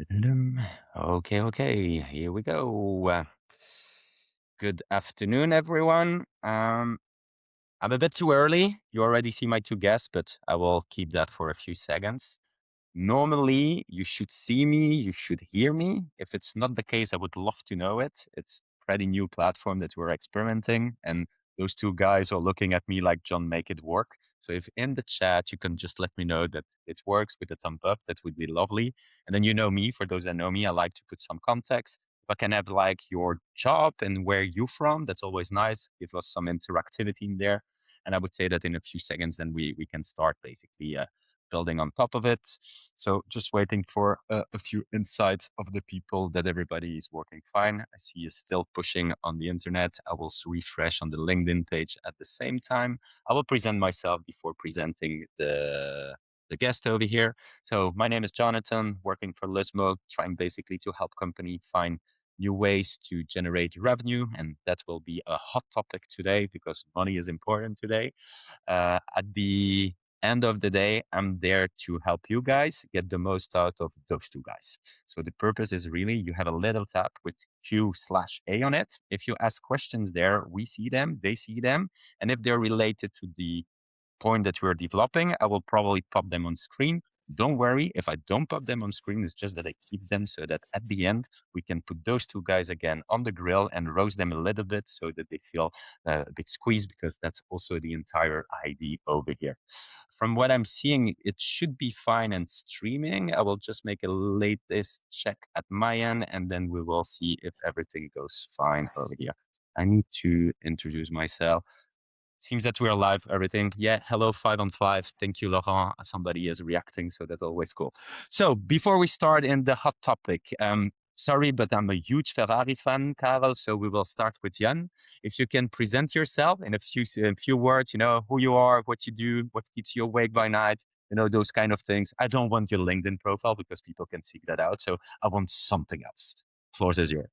Okay, here we go. Good afternoon, everyone. I'm a bit too early. You already see my two guests, but I will keep that for a few seconds. Normally, you should see me, you should hear me. If it's not the case, I would love to know it. It's a pretty new platform that we're experimenting, and those two guys are looking at me like, John, make it work. So if in the chat you can just let me know that it works with a thumb up, that would be lovely. And then you know me, for those that know me, I like to put some context. If I can have like your job and where you're from, that's always nice. Give us some interactivity in there. And I would say that in a few seconds, then we can start basically building on top of it. So just waiting for a few insights of the people that everybody is working fine. I see you still pushing on the internet. I will refresh on the LinkedIn page at the same time. I will present myself before presenting the guest over here. So my name is Jonathan, working for Lismo, trying basically to help company find new ways to generate revenue. And that will be a hot topic today because money is important today. At the end of the day, I'm there to help you guys get the most out of those two guys. So the purpose is really you have a little tab with Q/A on it. If you ask questions there, we see them, they see them. And if they're related to the point that we're developing, I will probably pop them on screen. Don't worry if I don't pop them on screen, it's just that I keep them so that at the end, we can put those two guys again on the grill and roast them a little bit so that they feel a bit squeezed, because that's also the entire idea over here. From what I'm seeing, it should be fine and streaming. I will just make a latest check at my end, and then we will see if everything goes fine over here. I need to introduce myself. Seems that we're live, everything. Yeah, hello, 5 on 5. Thank you, Laurent. Somebody is reacting, so that's always cool. So before we start in the hot topic, sorry, but I'm a huge Ferrari fan, Karel, so we will start with Jan. If you can present yourself in a few words, who you are, what you do, what keeps you awake by night, those kind of things. I don't want your LinkedIn profile because people can seek that out, so I want something else. Floor is yours.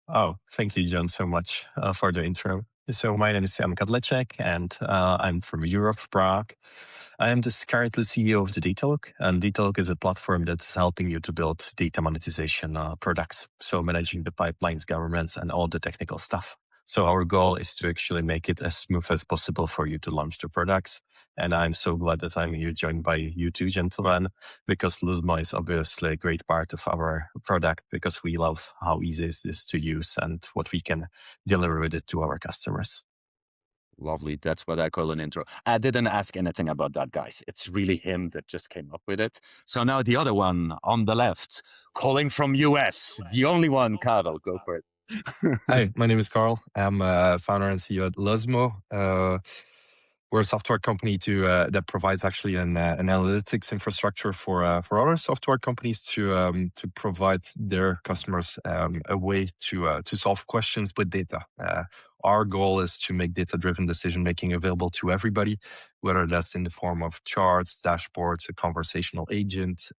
Oh, thank you, John, so much for the intro. So my name is Kadlecek, and I'm from Europe, Prague. I am currently CEO of the Dtalk, and Dtalk is a platform that's helping you to build data monetization products. So managing the pipelines, governments, and all the technical stuff. So our goal is to actually make it as smooth as possible for you to launch the products. And I'm so glad that I'm here joined by you two gentlemen, because Luzma is obviously a great part of our product, because we love how easy it is to use and what we can deliver with it to our customers. Lovely. That's what I call an intro. I didn't ask anything about that, guys. It's really him that just came up with it. So now the other one on the left, calling from US, the only one, Karel, go for it. Hi, my name is Karel. I'm founder and CEO at Lesmo. We're a software company that provides actually an analytics infrastructure for other software companies to provide their customers a way to solve questions with data. Our goal is to make data-driven decision making available to everybody, whether that's in the form of charts, dashboards, a conversational agent.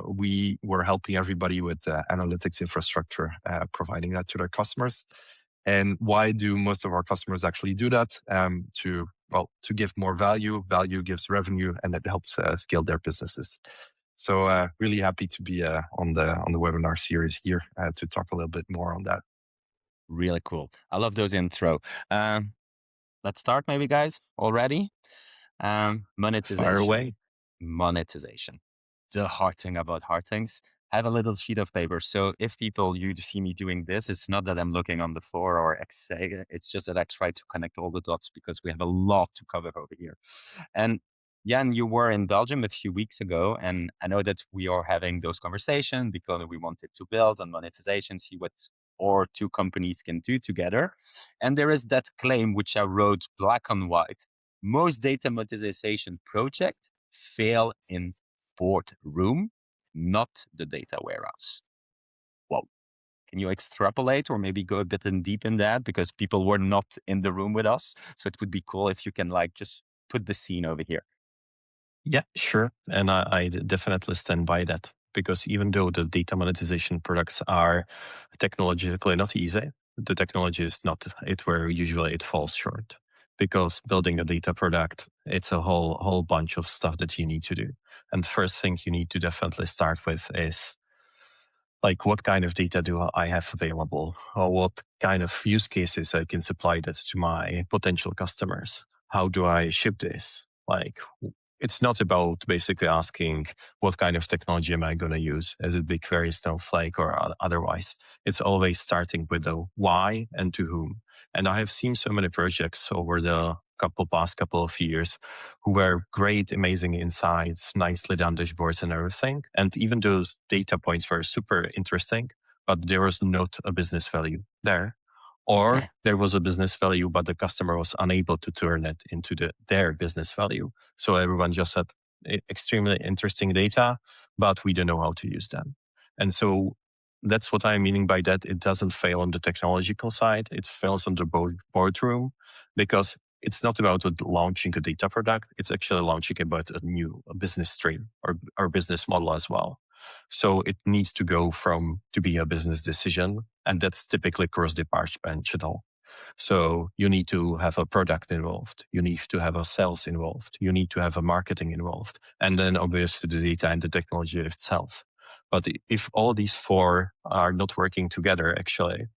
We were helping everybody with analytics infrastructure, providing that to their customers. And why do most of our customers actually do that? To give more value. Value gives revenue, and it helps scale their businesses. So really happy to be on the webinar series here to talk a little bit more on that. Really cool. I love those intro. Let's start maybe, guys, already. Monetization. Fire away. Monetization. The hard thing about hard things. I have a little sheet of paper. So if you see me doing this, it's not that I'm looking on the floor or Excel. It's just that I try to connect all the dots because we have a lot to cover over here. And Jan, you were in Belgium a few weeks ago, and I know that we are having those conversations because we wanted to build on monetization, see what our two companies can do together. And there is that claim which I wrote black on white. Most data monetization projects fail in boardroom, not the data warehouse. Well, can you extrapolate or maybe go a bit in deep in that, because people were not in the room with us? So it would be cool if you can just put the scene over here. Yeah, sure. And I definitely stand by that, because even though the data monetization products are technologically not easy, the technology is not it where usually it falls short. Because building a data product it's a whole bunch of stuff that you need to do. And the first thing you need to definitely start with is like, what kind of data do I have available, or what kind of use cases I can supply this to my potential customers? How do I ship this? Like, it's not about basically asking what kind of technology am I going to use as a BigQuery, Snowflake, or otherwise. It's always starting with the why and to whom. And I have seen so many projects over the past couple of years who were great, amazing insights, nicely done dashboards and everything. And even those data points were super interesting, but there was not a business value there. Or Okay. there was a business value, but the customer was unable to turn it into their business value. So everyone just had extremely interesting data, but we don't know how to use them. And so that's what I'm meaning by that. It doesn't fail on the technological side. It fails on the boardroom, because it's not about launching a data product. It's actually launching about a new business stream or business model as well. So it needs to go from to be a business decision, and that's typically cross-departmental. So you need to have a product involved. You need to have a sales involved. You need to have a marketing involved. And then obviously the data and the technology itself. But if all these four are not working together, actually,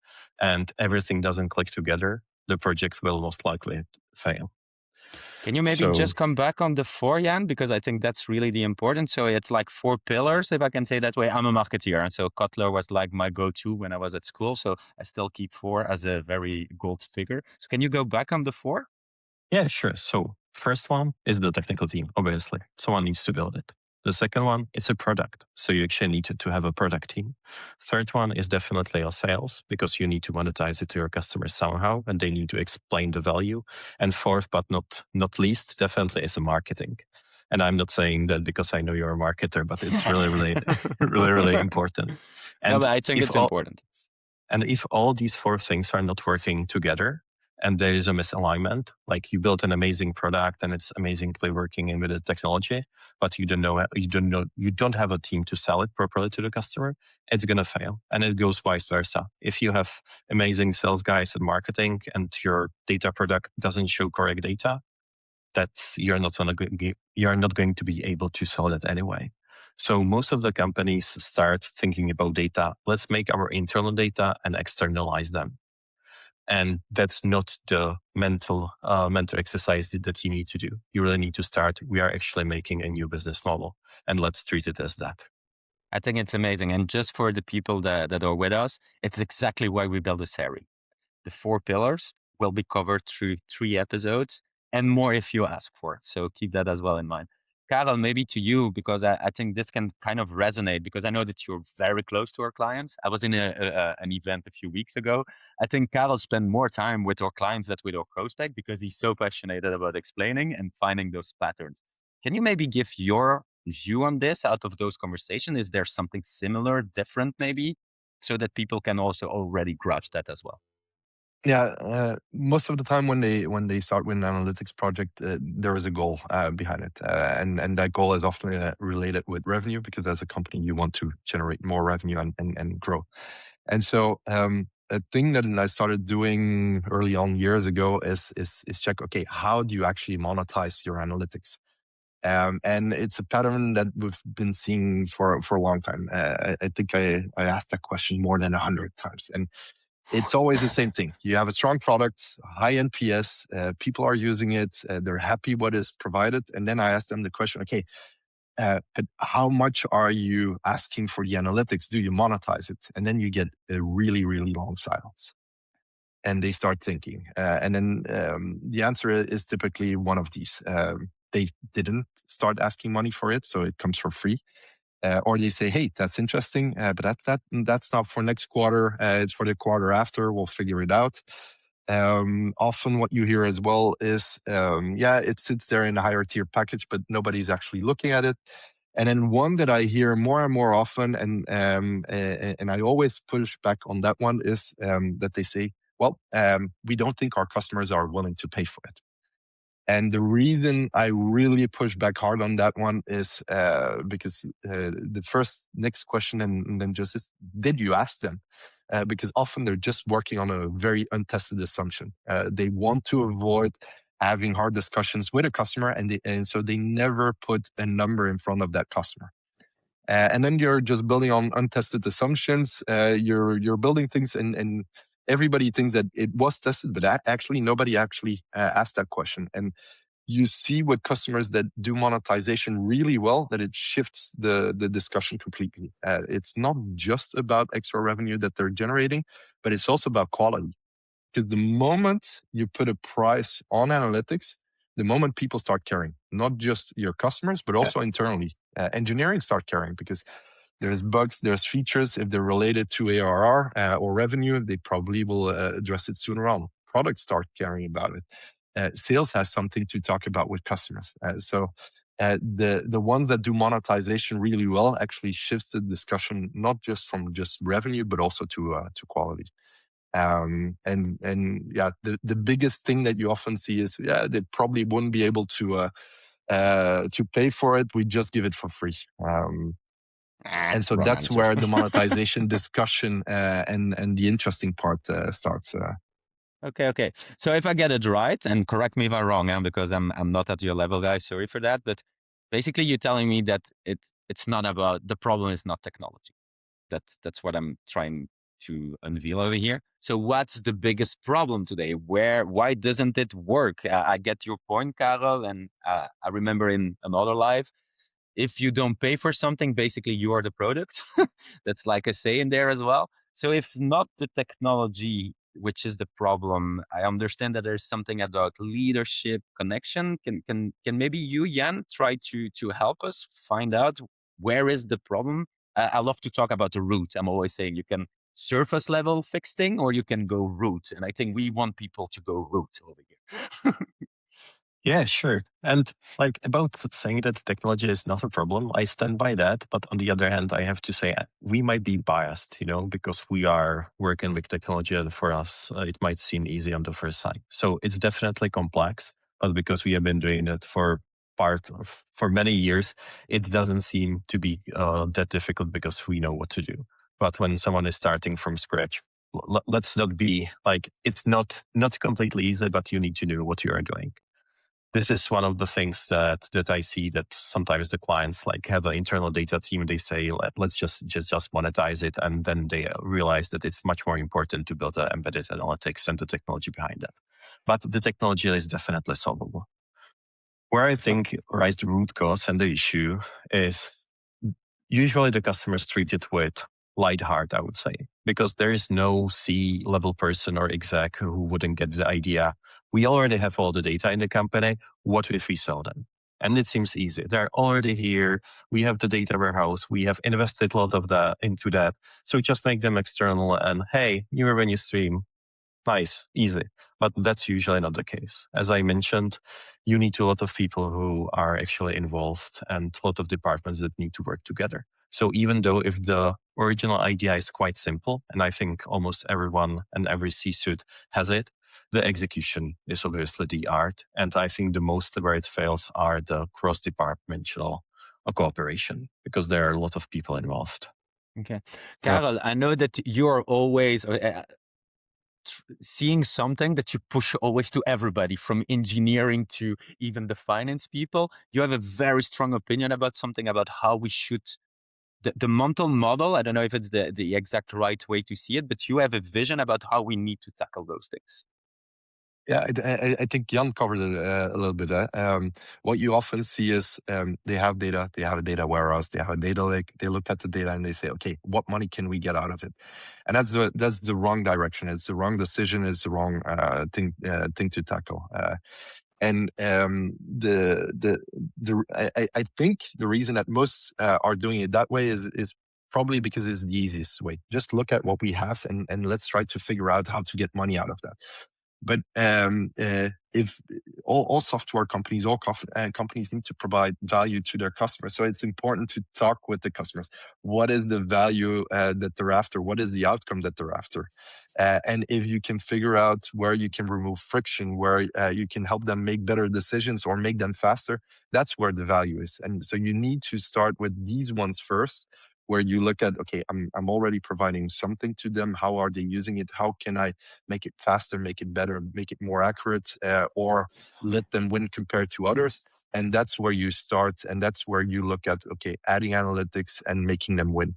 and everything doesn't click together, the project will most likely fail. Can you maybe just come back on the 4, Jan? Because I think that's really the important. So it's like 4 pillars, if I can say that way. I'm a marketeer, and so Kotler was like my go-to when I was at school. So I still keep 4 as a very gold figure. So can you go back on the 4? Yeah, sure. So first one is the technical team, obviously. Someone needs to build it. The second one is a product. So you actually need to have a product team. Third one is definitely a sales, because you need to monetize it to your customers somehow, and they need to explain the value. And fourth, but not least, definitely is a marketing. And I'm not saying that because I know you're a marketer, but it's really important. And No, but I think it's important. And if all these four things are not working together, and there is a misalignment, like you built an amazing product and it's amazingly working in with the technology, but you don't have a team to sell it properly to the customer, it's gonna fail. And it goes vice versa. If you have amazing sales guys and marketing, and your data product doesn't show correct data, you're not going to be able to sell it anyway. So most of the companies start thinking about data. Let's make our internal data and externalize them. And that's not the mental exercise that you need to do. You really need to start. We are actually making a new business model, and let's treat it as that. I think it's amazing. And just for the people that are with us, it's exactly why we built a series. The 4 pillars will be covered through 3 episodes, and more if you ask for it. So keep that as well in mind. Karel, maybe to you, because I think this can kind of resonate, because I know that you're very close to our clients. I was in an event a few weeks ago. I think Karel spent more time with our clients than with our prospect, because he's so passionate about explaining and finding those patterns. Can you maybe give your view on this out of those conversations? Is there something similar, different maybe, so that people can also already grasp that as well? Yeah, most of the time when they start with an analytics project, there is a goal behind it, and that goal is often related with revenue, because as a company you want to generate more revenue and grow. And so a thing that I started doing early on years ago is check, okay, how do you actually monetize your analytics? And it's a pattern that we've been seeing for a long time. I think I asked that question more than 100 times, and it's always the same thing. You have a strong product, high NPS, people are using it, they're happy what is provided. And then I ask them the question, okay, but how much are you asking for the analytics? Do you monetize it? And then you get a really, really long silence. And they start thinking. And then the answer is typically one of these. They didn't start asking money for it, so it comes for free. Or they say, "Hey, that's interesting, but that's not for next quarter. It's for the quarter after. We'll figure it out." Often, what you hear as well is, "Yeah, it sits there in a higher tier package, but nobody's actually looking at it." And then one that I hear more and more often, and I always push back on that one, is that they say, "Well, we don't think our customers are willing to pay for it." And the reason I really push back hard on that one is because the first next question and then just is, did you ask them? Because often they're just working on a very untested assumption. They want to avoid having hard discussions with a customer, and so they never put a number in front of that customer. And then you're just building on untested assumptions. You're building things, and everybody thinks that it was tested, but actually nobody actually asked that question. And you see with customers that do monetization really well that it shifts the discussion completely. It's not just about extra revenue that they're generating, but it's also about quality. Because the moment you put a price on analytics, the moment people start caring, not just your customers, but also internally, engineering start caring, because there's bugs, there's features. If they're related to ARR or revenue, they probably will address it sooner on. Products start caring about it. Sales has something to talk about with customers. So the ones that do monetization really well actually shifts the discussion not just from just revenue, but also to quality. And yeah, the biggest thing that you often see is they probably wouldn't be able to pay for it. We just give it for free. And so Wrong that's answer. where the monetization discussion and the interesting part starts. Okay. So if I get it right, and correct me if I'm wrong, because I'm not at your level, guys. Sorry for that. But basically, you're telling me that it's not about the problem is not technology. That's what I'm trying to unveil over here. So what's the biggest problem today? Why doesn't it work? I get your point, Karel, and I remember in another life, if you don't pay for something, basically you are the product. That's like a say in there as well. So if not the technology, which is the problem, I understand that there's something about leadership connection. Can maybe you, Jan, try to help us find out where is the problem? I love to talk about the root. I'm always saying you can surface level fix thing or you can go root. And I think we want people to go root over here. Yeah, sure. And like about saying that technology is not a problem, I stand by that. But on the other hand, I have to say we might be biased, because we are working with technology, and for us, it might seem easy on the first sight. So it's definitely complex, but because we have been doing it for many years, it doesn't seem to be that difficult because we know what to do. But when someone is starting from scratch, let's not be like, it's not completely easy, but you need to know what you are doing. This is one of the things that I see, that sometimes the clients like have an internal data team. They say, let's just monetize it. And then they realize that it's much more important to build embedded analytics and the technology behind that. But the technology is definitely solvable. Where I think lies the root cause and the issue is usually the customers treat it with light heart, I would say, because there is no C-level person or exec who wouldn't get the idea. We already have all the data in the company. What if we sell them? And it seems easy. They're already here. We have the data warehouse. We have invested a lot of that into that. So just make them external and hey, new revenue stream. Nice, easy. But that's usually not the case. As I mentioned, you need a lot of people who are actually involved and a lot of departments that need to work together. So even though if the original idea is quite simple, and I think almost everyone and every C-suite has it, the execution is obviously the art. And I think the most where it fails are the cross-departmental cooperation, because there are a lot of people involved. Okay. Karel, I know that you are always seeing something that you push always to everybody, from engineering to even the finance people. You have a very strong opinion about something, about how we should, the mental model. I don't know if it's the exact right way to see it, but you have a vision about how we need to tackle those things. Yeah, I think Jan covered it a little bit. What you often see is they have data, they have a data warehouse, they have a data lake. They look at the data and they say, okay, what money can we get out of it? And that's the wrong direction. It's the wrong decision. It's the wrong thing to tackle. And I think the reason that most are doing it that way is probably because it's the easiest way. Just look at what we have and let's try to figure out how to get money out of that. But if all software companies, all companies need to provide value to their customers, so it's important to talk with the customers. What is the value that they're after? What is the outcome that they're after? And if you can figure out where you can remove friction, where you can help them make better decisions or make them faster, that's where the value is. And so you need to start with these ones first, where you look at, okay, I'm already providing something to them. How are they using it? How can I make it faster, make it better, make it more accurate, or let them win compared to others? And that's where you start, and that's where you look at, okay, adding analytics and making them win.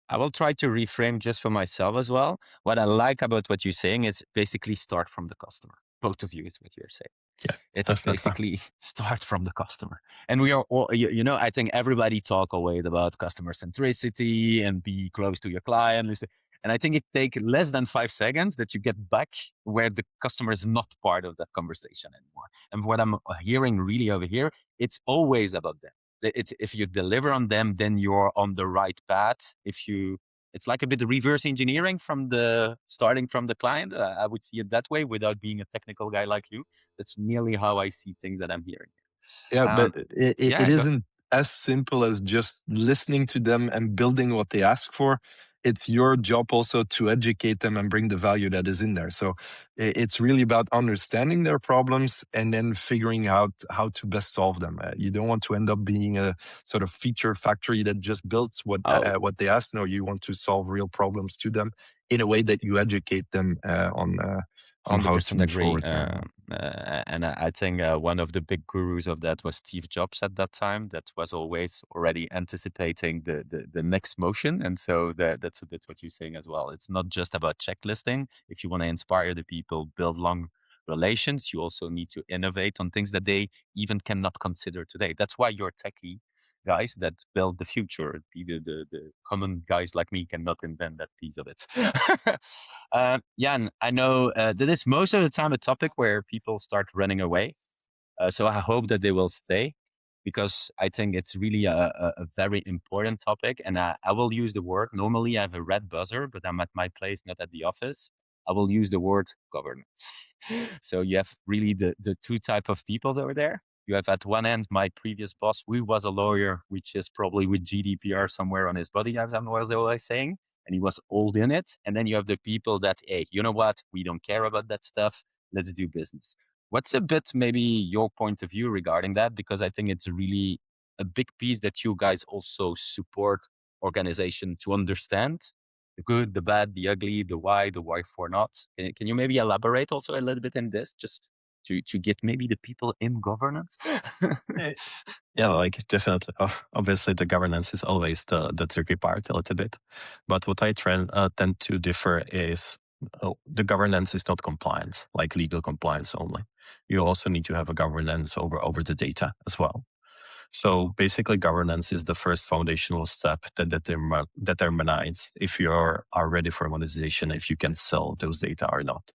I will try to reframe just for myself as well. What I like about what you're saying is basically start from the customer. Both of you is what you're saying. Yeah, It's definitely. basically start from the customer. And we are all, I think everybody talk always about customer centricity and be close to your client. And I think it takes less than 5 seconds that you get back where the customer is not part of that conversation anymore. And what I'm hearing really over here, it's always about them. If you deliver on them, then you're on the right path. It's like a bit of reverse engineering starting from the client. I would see it that way without being a technical guy like you. That's nearly how I see things that I'm hearing. Yeah, but it Yeah, isn't as simple as just listening to them and building what they ask for. It's your job also to educate them and bring the value that is in there. So it's really about understanding their problems and then figuring out how to best solve them. You don't want to end up being a sort of feature factory that just builds what they ask. No, you want to solve real problems to them in a way that you educate them on how to 100% move agree. forward. And I think one of the big gurus of that was Steve Jobs at that time. That was always already anticipating the next motion. And so that's a bit what you're saying as well. It's not just about checklisting. If you want to inspire the people, build long relations, you also need to innovate on things that they even cannot consider today. That's why you're techie guys that build the future. The common guys like me cannot invent that piece of it. Jan, I know that is most of the time a topic where people start running away. So I hope that they will stay because I think it's really a very important topic. And I will use the word, normally I have a red buzzer, but I'm at my place, not at the office. I will use the word governance. So you have really the two type of people over there. You have at one end my previous boss, who was a lawyer, which is probably with GDPR somewhere on his body, as I was always saying, and he was old in it. And then you have the people that, hey, you know what? We don't care about that stuff. Let's do business. What's a bit maybe your point of view regarding that? Because I think it's really a big piece that you guys also support organization to understand the good, the bad, the ugly, the why for not. Can you maybe elaborate also a little bit in this, just to get maybe the people in governance? Yeah, like definitely. Obviously, the governance is always the tricky part a little bit. But what I tend to differ is the governance is not compliance, like legal compliance only. You also need to have a governance over the data as well. So basically, governance is the first foundational step that determines if you are ready for monetization, if you can sell those data or not.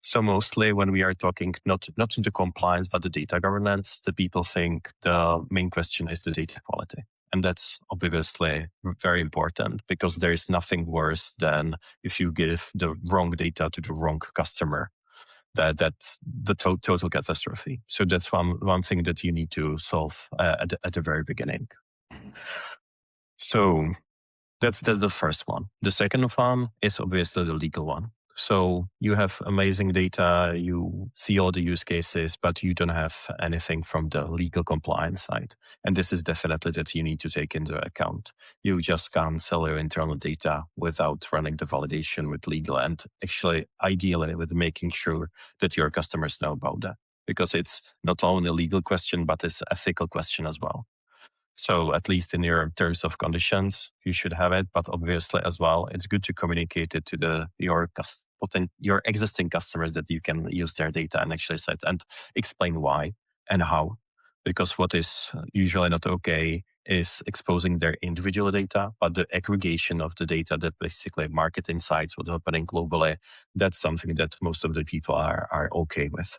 So mostly when we are talking not into compliance, but the data governance, the people think the main question is the data quality. And that's obviously very important because there is nothing worse than if you give the wrong data to the wrong customer. That's the total catastrophe. So that's one thing that you need to solve at the very beginning. So that's the first one. The second one is obviously the legal one. So you have amazing data, you see all the use cases, but you don't have anything from the legal compliance side. And this is definitely that you need to take into account. You just can't sell your internal data without running the validation with legal and actually ideally with making sure that your customers know about that. Because it's not only a legal question, but it's an ethical question as well. So at least in your terms of conditions, you should have it. But obviously as well, it's good to communicate it to your existing customers that you can use their data and actually set and explain why and how. Because what is usually not okay is exposing their individual data, but the aggregation of the data that basically market insights, what's happening globally, that's something that most of the people are okay with.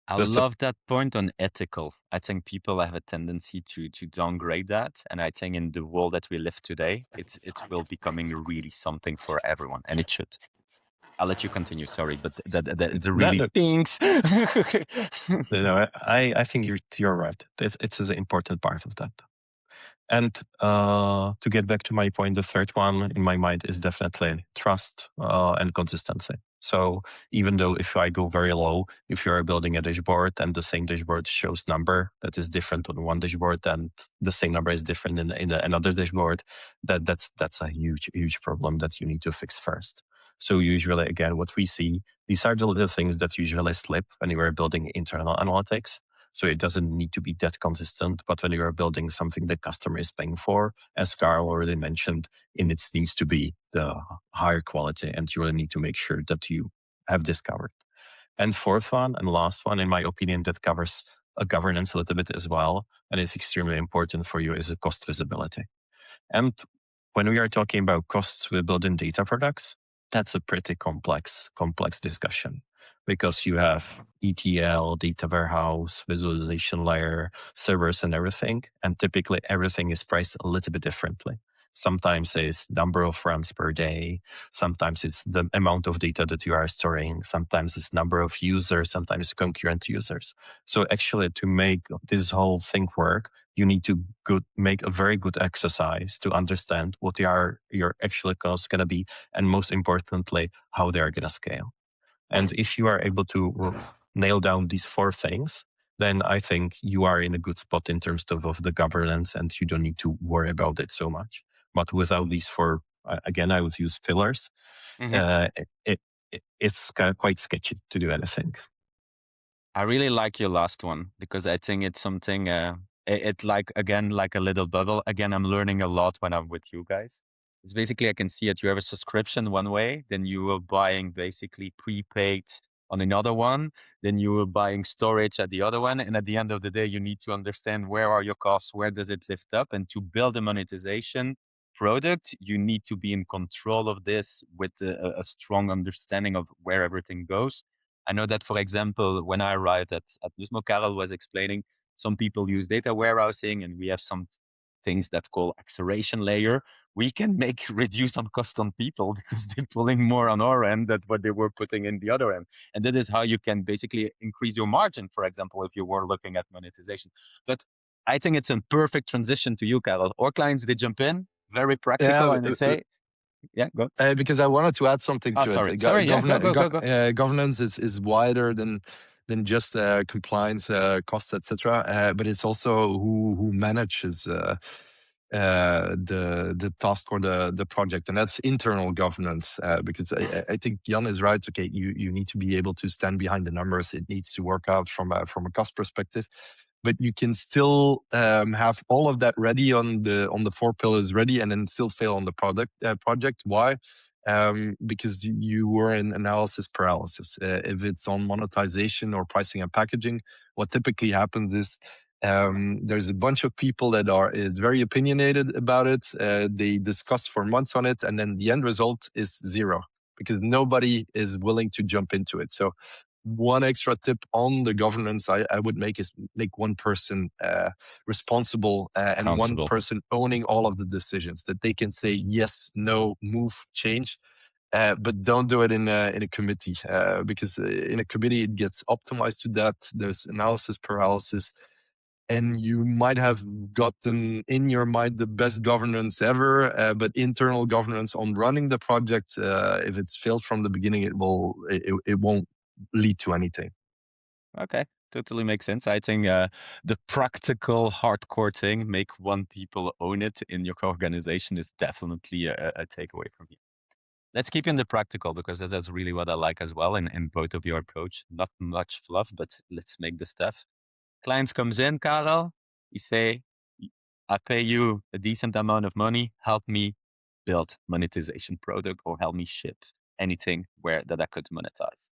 I love that point on ethical. I think people have a tendency to downgrade that, and I think in the world that we live today, it will becoming really something for everyone, and it should. I'll let you continue. Sorry, but that really thinks. No, I think you're right. It's an important part of that. And to get back to my point, the third one in my mind is definitely trust and consistency. So even though if I go very low, if you are building a dashboard and the same dashboard shows number that is different on one dashboard and the same number is different in another dashboard, that's a huge problem that you need to fix first. So usually, again, what we see, these are the little things that usually slip when you are building internal analytics. So it doesn't need to be that consistent, but when you are building something the customer is paying for, as Karel already mentioned, it needs to be the higher quality, and you really need to make sure that you have this covered. And fourth one and last one, in my opinion, that covers a governance a little bit as well, and it's extremely important for you, is the cost visibility. And when we are talking about costs with building data products, that's a pretty complex discussion, because you have ETL, data warehouse, visualization layer, servers and everything. And typically everything is priced a little bit differently. Sometimes it's number of runs per day. Sometimes it's the amount of data that you are storing. Sometimes it's number of users, sometimes concurrent users. So actually to make this whole thing work, you need to make a very good exercise to understand what your actual costs going to be, and most importantly, how they are going to scale. And if you are able to nail down these four things, then I think you are in a good spot in terms of the governance, and you don't need to worry about it so much. But without these four, again, I would use pillars. It's quite sketchy to do anything. I really like your last one, because I think it's something, it like, again, like a little bubble. Again, I'm learning a lot when I'm with you guys. It's basically, I can see that you have a subscription one way, then you are buying basically prepaid on another one, then you are buying storage at the other one. And at the end of the day, you need to understand where are your costs, where does it lift up? And to build a monetization product, you need to be in control of this with a strong understanding of where everything goes. I know that, for example, when I arrived at Lusmo, Karel was explaining some people use data warehousing, and we have some things that call acceleration layer. We can reduce on cost on people because they're pulling more on our end than what they were putting in the other end. And that is how you can basically increase your margin, for example, if you were looking at monetization. But I think it's a perfect transition to you, Karel. Our clients, they jump in, very practical, and they say, yeah, go. Because I wanted to add something to sorry. it. Sorry, yeah, go. Governance is wider than just compliance, costs, etc. But it's also who manages the task or the project, and that's internal governance. Because I think Jan is right. Okay, you need to be able to stand behind the numbers. It needs to work out from a cost perspective. But you can still have all of that ready on the four pillars ready, and then still fail on the project. Why? Because you were in analysis paralysis. If it's on monetization or pricing and packaging, what typically happens is there's a bunch of people that is very opinionated about it. They discuss for months on it, and then the end result is zero, because nobody is willing to jump into it. So one extra tip on the governance I would make is make one person responsible and one person owning all of the decisions, that they can say yes, no, move, change, but don't do it in a committee, because in a committee it gets optimized to that. There's analysis paralysis, and you might have gotten in your mind the best governance ever, but internal governance on running the project, if it's failed from the beginning, it won't lead to anything. Okay, totally makes sense. I think the practical, hardcore thing, make one people own it in your organization, is definitely a takeaway from you. Let's keep in the practical, because that's really what I like as well in both of your approach. Not much fluff, but let's make the stuff. Clients comes in, Karel, you say, I pay you a decent amount of money, help me build monetization product, or help me ship anything that I could monetize.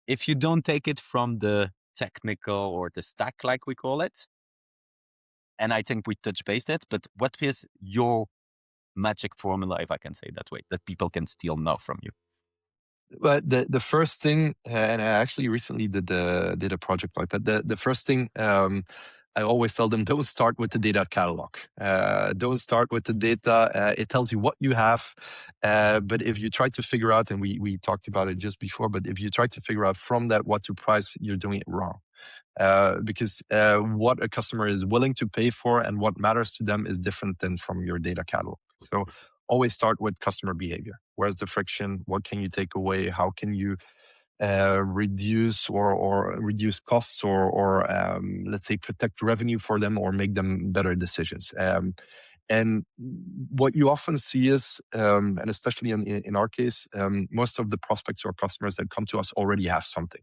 If you don't take it from the technical or the stack, like we call it, and I think we touch based it, but what is your magic formula, if I can say it that way, that people can steal now from you? But the first thing, and I actually recently did a project like that. The first thing I always tell them, don't start with the data catalog. Don't start with the data. It tells you what you have. But if you try to figure out, and we talked about it just before, but if you try to figure out from that what to price, you're doing it wrong. because what a customer is willing to pay for and what matters to them is different than from your data catalog. So always start with customer behavior. Where's the friction? What can you take away? How can you reduce or reduce costs or let's say protect revenue for them or make them better decisions? And what you often see is, and especially in our case, most of the prospects or customers that come to us already have something.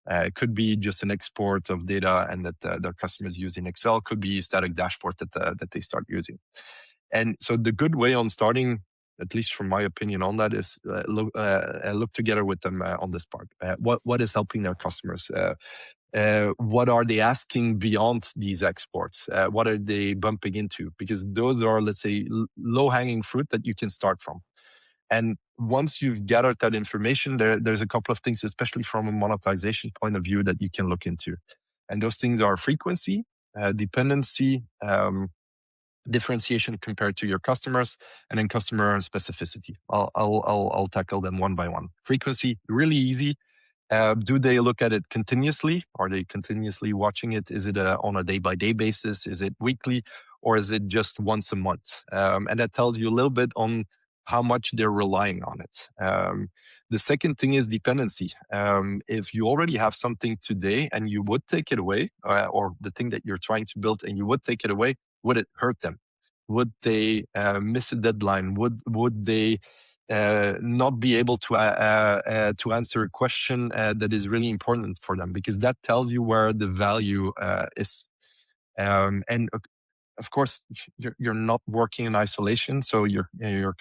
It could be just an export of data and that their customers use in Excel. Could be a static dashboard that they start using. And so the good way on starting, at least from my opinion on that, is look together with them on this part. What is helping their customers? What are they asking beyond these exports? What are they bumping into? Because those are, let's say, low-hanging fruit that you can start from. And once you've gathered that information, there's a couple of things, especially from a monetization point of view, that you can look into. And those things are frequency, dependency, differentiation compared to your customers, and then customer specificity. I'll tackle them one by one. Frequency, really easy. Do they look at it continuously? Are they continuously watching it? Is it on a day-by-day basis? Is it weekly? Or is it just once a month? And that tells you a little bit on how much they're relying on it. The second thing is dependency. If you already have something today and you would take it away, or the thing that you're trying to build and you would take it away, would it hurt them? Would they miss a deadline? Would they not be able to answer a question that is really important for them, because that tells you where the value is. And of course, you're not working in isolation, so your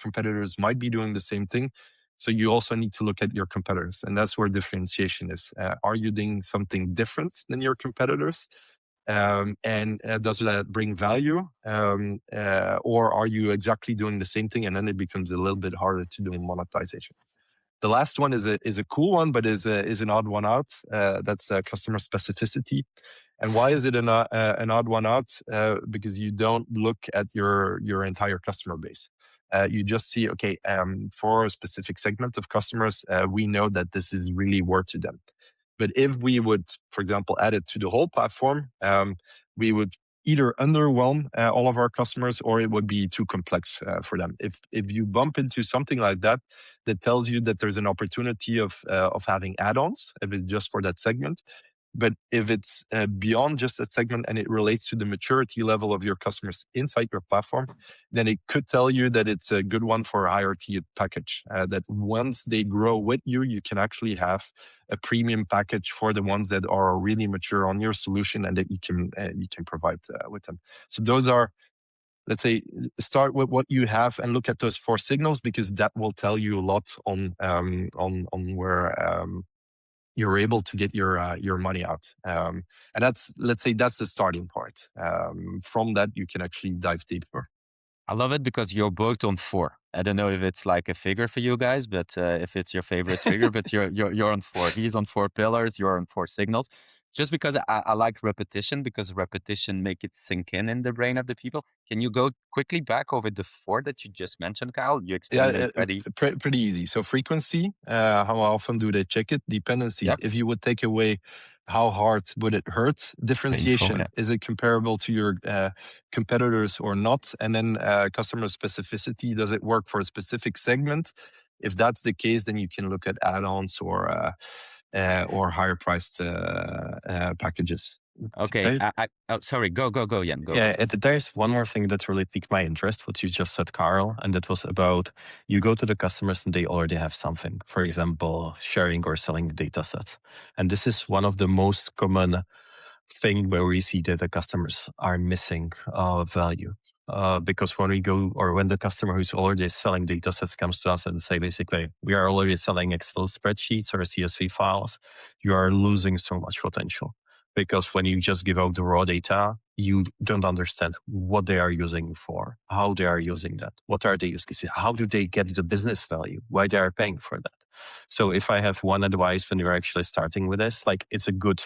competitors might be doing the same thing. So you also need to look at your competitors, and that's where differentiation is. Are you doing something different than your competitors? And does that bring value? Or are you exactly doing the same thing? And then it becomes a little bit harder to do in monetization. The last one is a cool one, but is an odd one out. That's customer specificity. And why is it an odd one out? Because you don't look at your entire customer base. You just see, okay, for a specific segment of customers, we know that this is really worth to them. But if we would, for example, add it to the whole platform, we would either underwhelm all of our customers, or it would be too complex for them. If you bump into something like that, that tells you that there's an opportunity of having add-ons, if it's just for that segment. But if it's beyond just that segment and it relates to the maturity level of your customers inside your platform, then it could tell you that it's a good one for a higher tier package. That once they grow with you, you can actually have a premium package for the ones that are really mature on your solution and that you can provide with them. So those are, let's say, start with what you have and look at those 4 signals, because that will tell you a lot on where you're able to get your money out. And that's, let's say, that's the starting point. From that, you can actually dive deeper. I love it because you're booked on 4. I don't know if it's like a figure for you guys, but if it's your favorite figure, but you're on 4. He's on 4 pillars. You're on 4 signals. Just because I like repetition, because repetition make it sink in the brain of the people. Can you go quickly back over the 4 that you just mentioned, Kyle? You explained it pretty. Pretty easy. So frequency, how often do they check it? Dependency. Yep. If you would take away, how hard would it hurt? Differentiation. Painful, yeah. Is it comparable to your competitors or not? And then customer specificity. Does it work for a specific segment? If that's the case, then you can look at add-ons or higher priced packages. Okay. Sorry. Go, Jan. Go. Yeah, there's one more thing that really piqued my interest, what you just said, Karel, and that was about you go to the customers and they already have something. For example, sharing or selling data sets. And this is one of the most common thing where we see that the customers are missing value. Because when we go, or when the customer who's already selling data sets comes to us and say, basically, we are already selling Excel spreadsheets or CSV files, you are losing so much potential. Because when you just give out the raw data, you don't understand what they are using for, how they are using that, what are they using, how do they get the business value, why they are paying for that. So if I have one advice when you're actually starting with this, like it's a good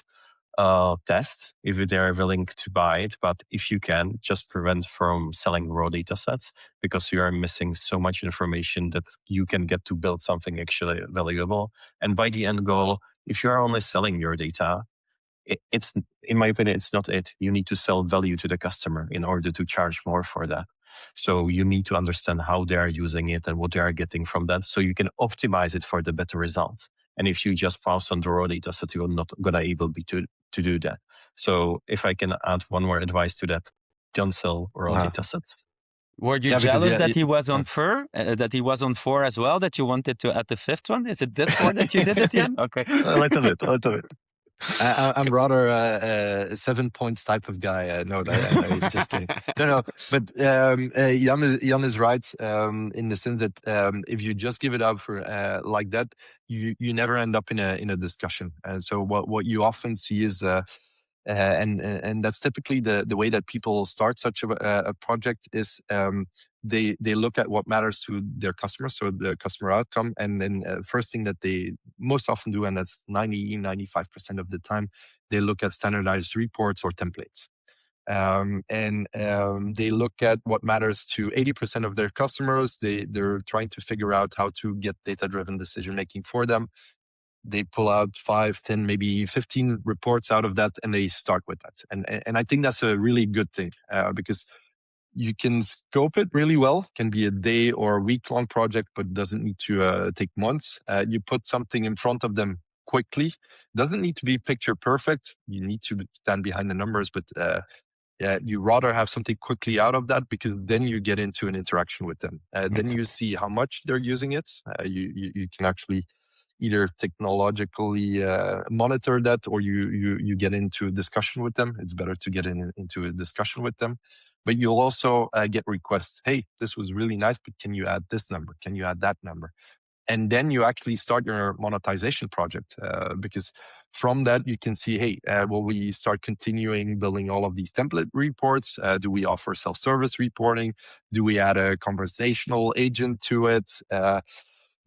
test if they are willing to buy it, but if you can, just prevent from selling raw data sets, because you are missing so much information that you can get to build something actually valuable. And by the end goal, if you are only selling your data, it's, in my opinion, it's not it. You need to sell value to the customer in order to charge more for that. So you need to understand how they are using it and what they are getting from that, so you can optimize it for the better result. And if you just pass on the raw data set, you're not gonna able be to do that. So if I can add one more advice to that, don't sell raw data sets. Were you Yeah, because jealous that he was on that he was on 4 as well, that you wanted to add the 5th one? Is it that 4 that you did it, Jan? Okay. A little bit. I'm rather a 7 points type of guy. No, just kidding. No. But Jan is right in the sense that if you just give it up for like that, you never end up in a discussion. And so what you often see is. And that's typically the way that people start such a project is they look at what matters to their customers, so the customer outcome, and then first thing that they most often do, and that's 95% of the time, they look at standardized reports or templates. They look at what matters to 80% of their customers. They're trying to figure out how to get data-driven decision making for them. They pull out 5, 10, maybe 15 reports out of that, and they start with that. And I think that's a really good thing because you can scope it really well. It can be a day or a week-long project, but doesn't need to take months. You put something in front of them quickly. Doesn't need to be picture perfect. You need to stand behind the numbers, but you rather have something quickly out of that, because then you get into an interaction with them. Then you see how much they're using it. You can actually either technologically monitor that, or you get into a discussion with them. It's better to get into a discussion with them. But you'll also get requests. Hey, this was really nice, but can you add this number? Can you add that number? And then you actually start your monetization project, because from that you can see, hey, will we start continuing building all of these template reports? Do we offer self-service reporting? Do we add a conversational agent to it?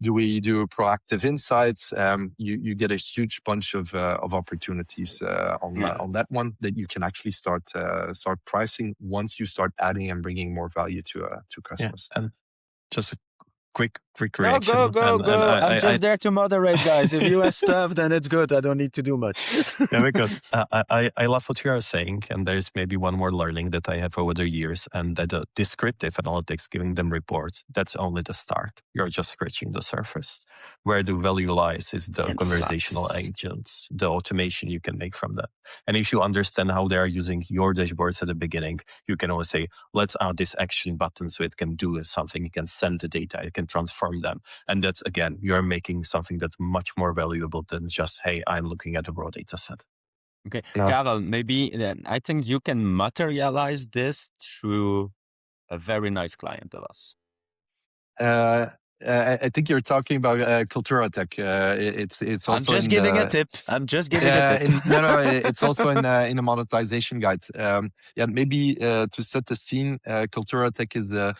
Do we do proactive insights? You get a huge bunch of opportunities on that one that you can actually start pricing once you start adding and bringing more value to customers. Yeah. And just a quick No, reaction. go. I'm just there to moderate, guys. If you have stuff, then it's good. I don't need to do much. Yeah, because I love what you are saying, and there's maybe one more learning that I have over the years, and that the descriptive analytics, giving them reports, that's only the start. You're just scratching the surface. Where the value lies is the conversational agents, the automation you can make from that. And if you understand how they are using your dashboards at the beginning, you can always say, let's add this action button so it can do something. You can send the data, it can transform them. And that's, again, you're making something that's much more valuable than just, hey, I'm looking at a raw data set. Okay, Karel, maybe I think you can materialize this through a very nice client of us. I think you're talking about Culturatech. It's also. I'm just giving a tip. It's also in a monetization guide. Maybe to set the scene, Culturatech is a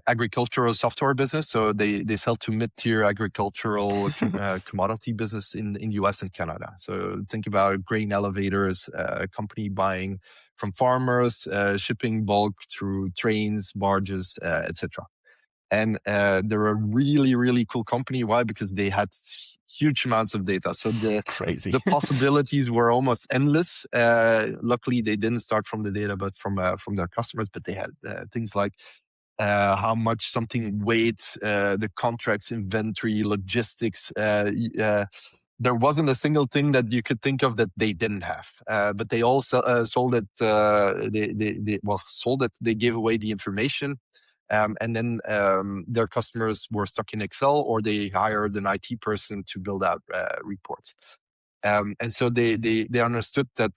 agricultural software business. So they sell to mid-tier agricultural commodity business in US and Canada. So think about grain elevators, a company buying from farmers, shipping bulk through trains, barges, etc. And they're a really, really cool company. Why? Because they had huge amounts of data. So Crazy. The possibilities were almost endless. Luckily, they didn't start from the data, but from their customers. But they had things like how much something weighed, the contracts, inventory, logistics. There wasn't a single thing that you could think of that they didn't have. But they also sold it. Sold it. They gave away the information. And then their customers were stuck in Excel, or they hired an IT person to build out reports. And so they understood that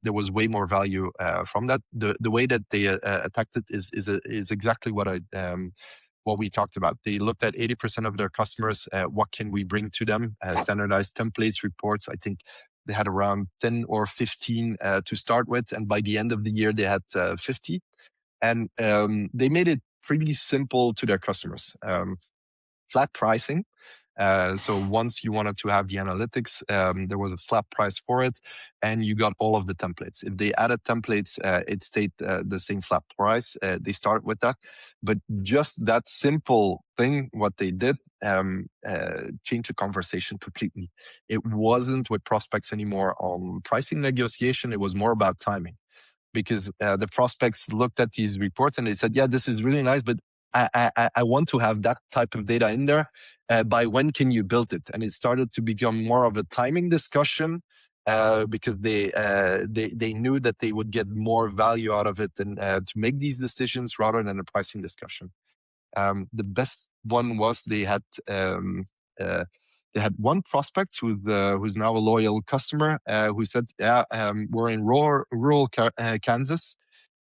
there was way more value from that. The way that they attacked it is exactly what we talked about. They looked at 80% of their customers. What can we bring to them? Standardized templates, reports. I think they had around 10 or 15 to start with, and by the end of the year they had 50. And they made it pretty simple to their customers. Flat pricing. So once you wanted to have the analytics, there was a flat price for it, and you got all of the templates. If they added templates, it stayed the same flat price. They start with that, but just that simple thing, what they did, changed the conversation completely. It wasn't with prospects anymore on pricing negotiation. It was more about timing, because the prospects looked at these reports and they said, yeah, this is really nice, but I want to have that type of data in there. By when can you build it? And it started to become more of a timing discussion, because they knew that they would get more value out of it and to make these decisions rather than a pricing discussion. The best one was they had one prospect who's now a loyal customer, who said, "Yeah, we're in rural Kansas.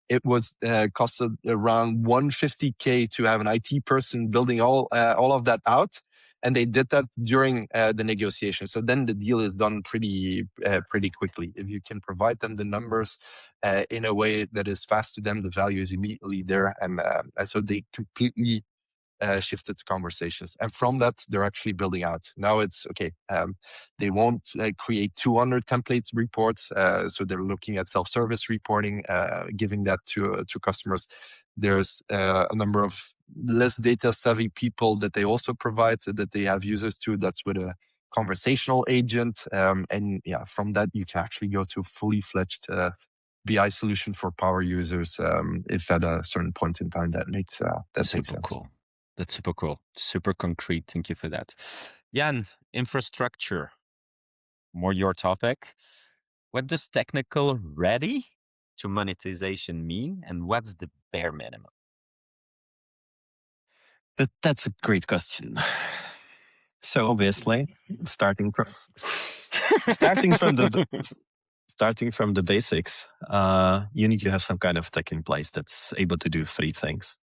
It was costed around 150K to have an IT person building all of that out, and they did that during the negotiation. So then the deal is done pretty quickly. If you can provide them the numbers in a way that is fast to them, the value is immediately there, and so they completely shifted conversations. And from that, they're actually building out. Now it's okay. They won't create 200 template reports. So they're looking at self-service reporting, giving that to customers. There's a number of less data savvy people that they also provide, that they have users to. That's with a conversational agent. And yeah, from that, you can actually go to a fully fledged BI solution for power users, if at a certain point in time that makes sense. Cool. That's super cool. Super concrete. Thank you for that. Jan, infrastructure, more your topic. What does technical ready to monetization mean, and what's the bare minimum? That's a great question. So obviously, starting from the basics, you need to have some kind of tech in place that's able to do three things: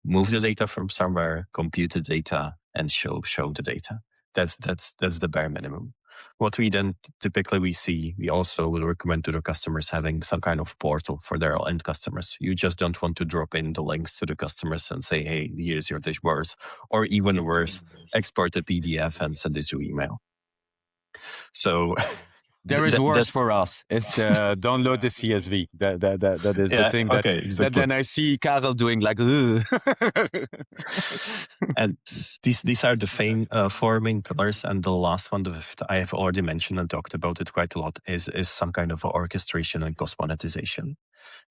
move the data from somewhere, compute the data, and show the data. That's the bare minimum. What we then typically we also will recommend to the customers having some kind of portal for their end customers. You just don't want to drop in the links to the customers and say, hey, here's your dashboards, or even worse, export a PDF and send it to email. So there is worse for us. It's download the CSV. That is the thing. Okay, exactly. That then I see Karel doing like. And these are the four main pillars. And the last one that I have already mentioned and talked about it quite a lot is some kind of orchestration and cost monetization.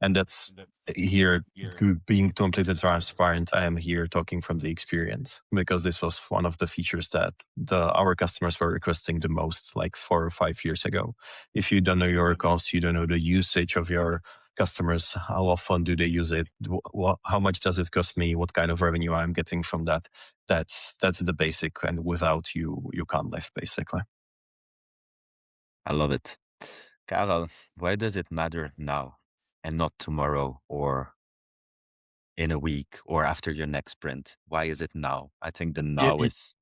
And that's here, being completely transparent, I am here talking from the experience, because this was one of the features that our customers were requesting the most, like 4 or 5 years ago. If you don't know your costs, you don't know the usage of your customers, how often do they use it, how much does it cost me, what kind of revenue I'm getting from that. That's the basic, and without you can't live, basically. I love it. Karel, why does it matter now and not tomorrow or in a week or after your next sprint? Why is it now? I think the now is...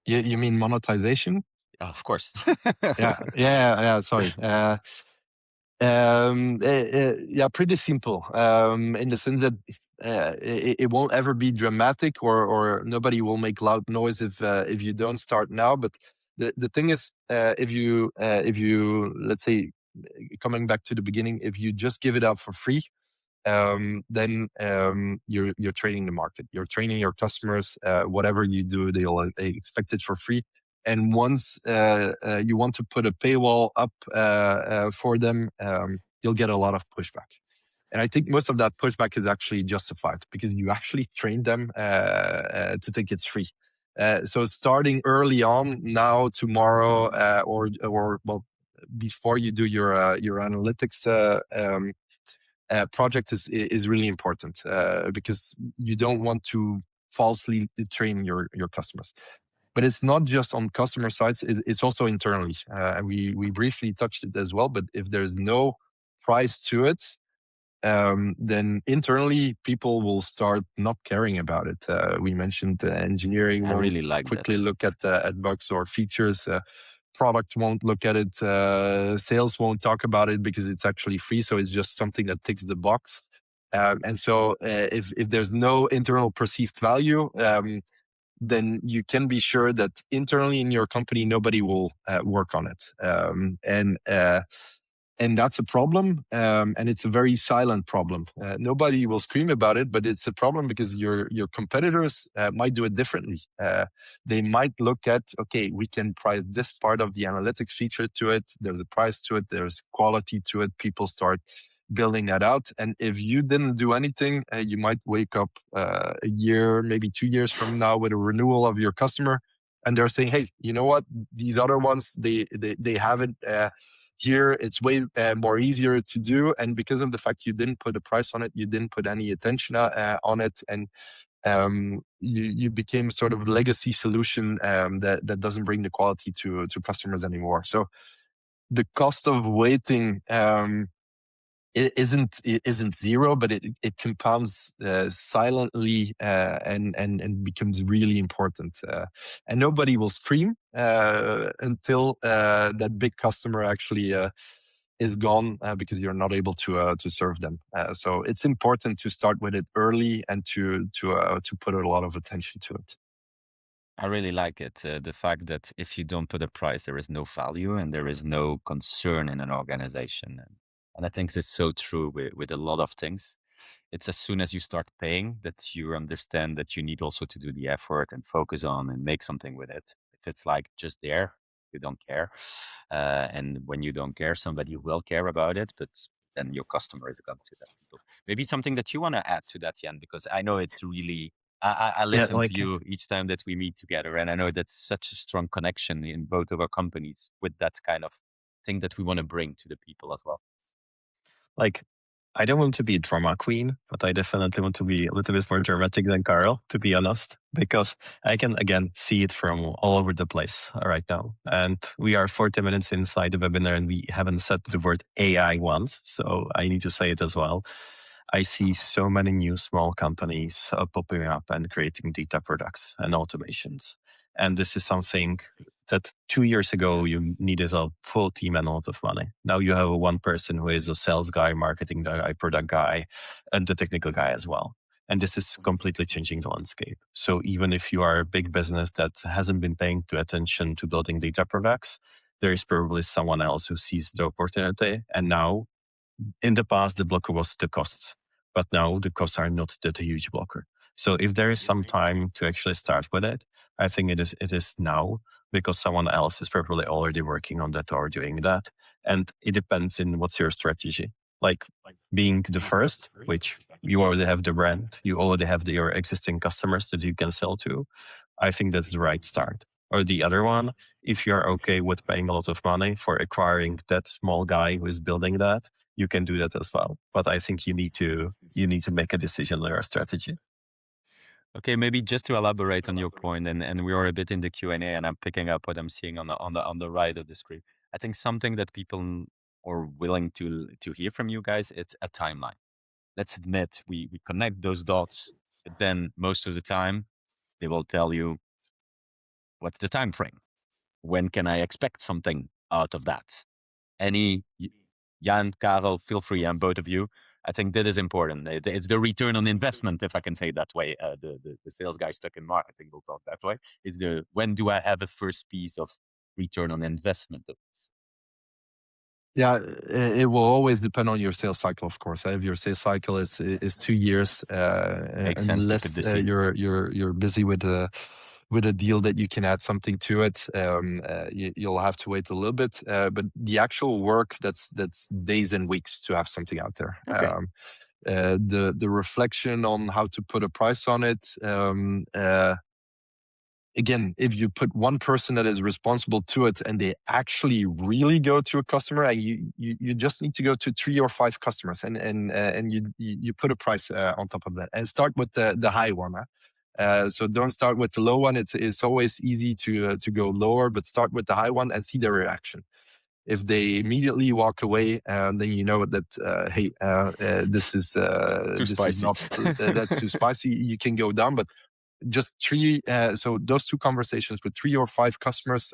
You mean monetization? Of course. Yeah. Sorry. Pretty simple. In the sense that it won't ever be dramatic, or nobody will make loud noise if you don't start now. But the thing is, if you let's say, coming back to the beginning, if you just give it out for free, then you're training the market. You're training your customers. Whatever you do, they'll expect it for free. And once you want to put a paywall up for them, you'll get a lot of pushback. And I think most of that pushback is actually justified, because you actually train them to think it's free. So starting early on, now, tomorrow, or well, before you do your analytics project is really important, because you don't want to falsely train your customers. But it's not just on customer sides; it's also internally. We briefly touched it as well. But if there's no price to it, then internally people will start not caring about it. We mentioned engineering I really like quickly that. look at bugs or features. Product won't look at it. Sales won't talk about it because it's actually free. So it's just something that ticks the box. And so if there's no internal perceived value, then you can be sure that internally in your company, nobody will work on it. And that's a problem. And it's a very silent problem. Nobody will scream about it, but it's a problem because your competitors might do it differently. They might look at, okay, we can price this part of the analytics feature to it. There's a price to it. There's quality to it. People start building that out. And if you didn't do anything, you might wake up a year, maybe 2 years from now with a renewal of your customer. And they're saying, hey, you know what? These other ones, they have it here. It's way more easier to do. And because of the fact you didn't put a price on it, you didn't put any attention on it. And you became sort of legacy solution that doesn't bring the quality to customers anymore. So the cost of waiting it isn't zero, but it compounds silently and becomes really important. And nobody will scream until that big customer actually is gone because you're not able to serve them. So it's important to start with it early and to put a lot of attention to it. I really like it. The fact that if you don't put a price, there is no value and there is no concern in an organization. And I think it's so true with a lot of things. It's as soon as you start paying that you understand that you need also to do the effort and focus on and make something with it. If it's like just there, you don't care. And when you don't care, somebody will care about it, but then your customer is going to that people. Maybe something that you want to add to that, Jan, because I know it's really I listen to you each time that we meet together, and I know that's such a strong connection in both of our companies with that kind of thing that we want to bring to the people as well. Like, I don't want to be a drama queen, but I definitely want to be a little bit more dramatic than Karel, to be honest, because I can, again, see it from all over the place right now. And we are 40 minutes inside the webinar and we haven't said the word AI once. So I need to say it as well. I see so many new small companies popping up and creating data products and automations. And this is something that 2 years ago you needed a full team and a lot of money. Now you have one person who is a sales guy, marketing guy, product guy, and the technical guy as well. And this is completely changing the landscape. So even if you are a big business that hasn't been paying attention to building data products, there is probably someone else who sees the opportunity. And now, in the past, the blocker was the costs, but now the costs are not that huge blocker. So if there is some time to actually start with it, I think it is now, because someone else is probably already working on that or doing that. And it depends in what's your strategy. Like being the first, which you already have the brand, you already have your existing customers that you can sell to. I think that's the right start. Or the other one, if you're okay with paying a lot of money for acquiring that small guy who is building that, you can do that as well. But I think you need to make a decision on your strategy. Okay, maybe just to elaborate on your point, and we are a bit in the Q&A, and I'm picking up what I'm seeing on the right of the screen. I think something that people are willing to hear from you guys, it's a timeline. Let's admit we connect those dots, but then most of the time they will tell you what's the time frame. When can I expect something out of that? Jan, Karel, feel free, and both of you. I think that is important. It's the return on investment, if I can say it that way. The sales guy stuck in marketing will talk that way. Is when do I have a first piece of return on investment of this? Yeah, it will always depend on your sales cycle, of course. If your sales cycle is 2 years, unless you're busy with a deal that you can add something to it, you'll have to wait a little bit. But the actual work, that's days and weeks to have something out there. Okay. The reflection on how to put a price on it. Again, if you put one person that is responsible to it and they actually really go to a customer, you just need to go to 3 or 5 customers and you put a price on top of that and start with the high one. So don't start with the low one. It's always easy to go lower, but start with the high one and see their reaction. If they immediately walk away, then you know that hey, this is that's too spicy. You can go down, but just 3. So those 2 conversations with 3 or 5 customers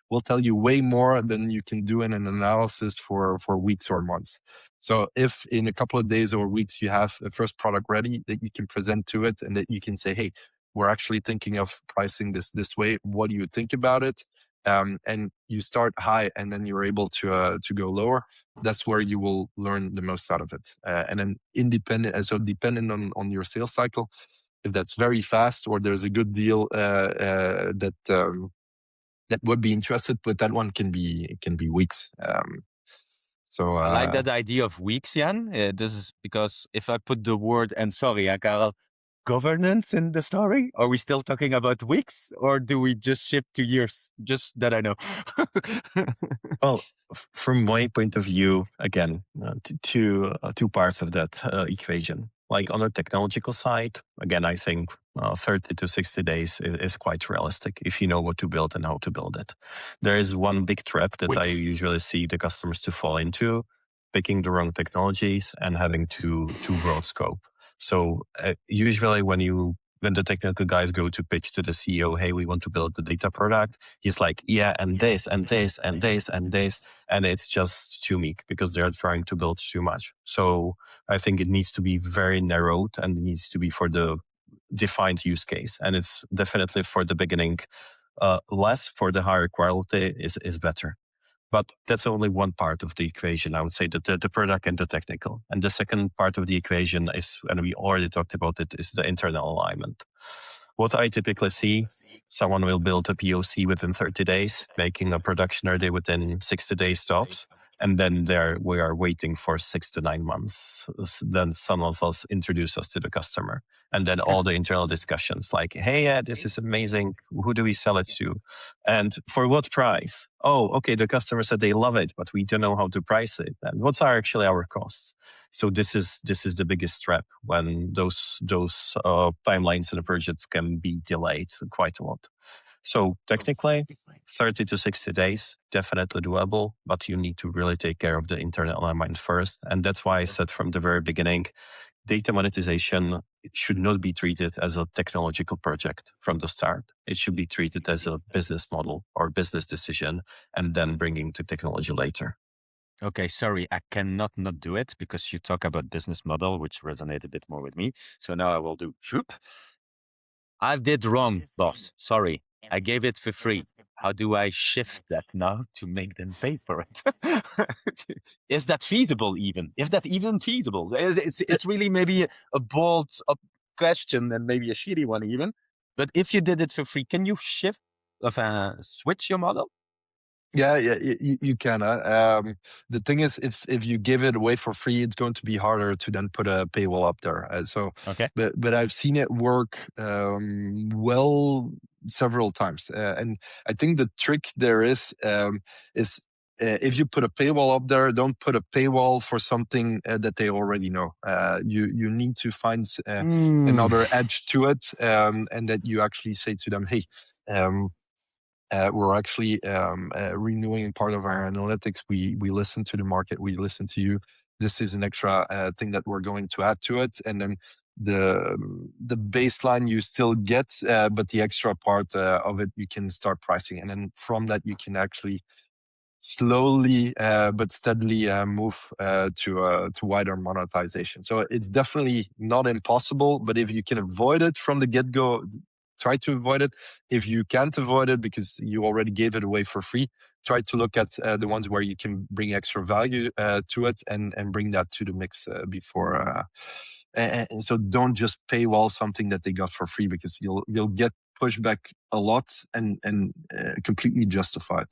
will tell you way more than you can do in an analysis for weeks or months. So if in a couple of days or weeks you have a first product ready that you can present to it and that you can say, hey, we're actually thinking of pricing this way. What do you think about it? And you start high, and then you're able to go lower. That's where you will learn the most out of it. And then dependent on your sales cycle, if that's very fast or there's a good deal that would be interested, but that one can be weeks. So I like that idea of weeks, Jan. This is because if I put the word, and sorry, Karel, governance in the story, are we still talking about weeks, or do we just shift to years? Just that I know. Well, from my point of view, again, two parts of that equation. Like on the technological side, again, I think 30 to 60 days is quite realistic if you know what to build and how to build it. There is one big trap that I usually see the customers to fall into, picking the wrong technologies and having too broad scope. So usually when the technical guys go to pitch to the CEO, hey, we want to build the data product, he's like, yeah, and this, and this, and this, and this. And it's just too meek because they're trying to build too much. So I think it needs to be very narrowed and it needs to be for the defined use case. And it's definitely for the beginning, less for the higher quality is better. But that's only one part of the equation. I would say that the product and the technical. And the second part of the equation is, and we already talked about it, is the internal alignment. What I typically see, someone will build a POC within 30 days, making a production ready within 60 days tops. And then we are waiting for 6 to 9 months. Then someone else introduce us to the customer. And then all the internal discussions like, hey, this is amazing. Who do we sell it to? And for what price? Oh, okay, the customer said they love it, but we don't know how to price it. And what's actually our costs? So this is the biggest trap when those timelines in the project can be delayed quite a lot. So technically, 30 to 60 days, definitely doable, but you need to really take care of the internal alignment first. And that's why I said from the very beginning, data monetization should not be treated as a technological project from the start. It should be treated as a business model or business decision, and then bringing to technology later. Okay, sorry, I cannot not do it because you talk about business model, which resonates a bit more with me. So now I will do shoop. I did wrong, boss. Sorry. I gave it for free. How do I shift that now to make them pay for it? Is that feasible even? Is that even feasible? It's really maybe a bold question and maybe a shitty one even. But if you did it for free, can you switch your model? Yeah, you can. The thing is, if you give it away for free, it's going to be harder to then put a paywall up there. Okay. But I've seen it work well several times, and I think the trick there is if you put a paywall up there, don't put a paywall for something that they already know. You need to find another edge to it, and that you actually say to them, hey. We're actually renewing part of our analytics. We listen to the market. We listen to you. This is an extra thing that we're going to add to it, and then the baseline you still get, but the extra part of it you can start pricing, and then from that you can actually slowly but steadily move to wider monetization. So it's definitely not impossible, but if you can avoid it from the get-go, try to avoid it. If you can't avoid it because you already gave it away for free, try to look at the ones where you can bring extra value to it and bring that to the mix before. And so don't just paywall something that they got for free because you'll get pushback a lot and completely justified.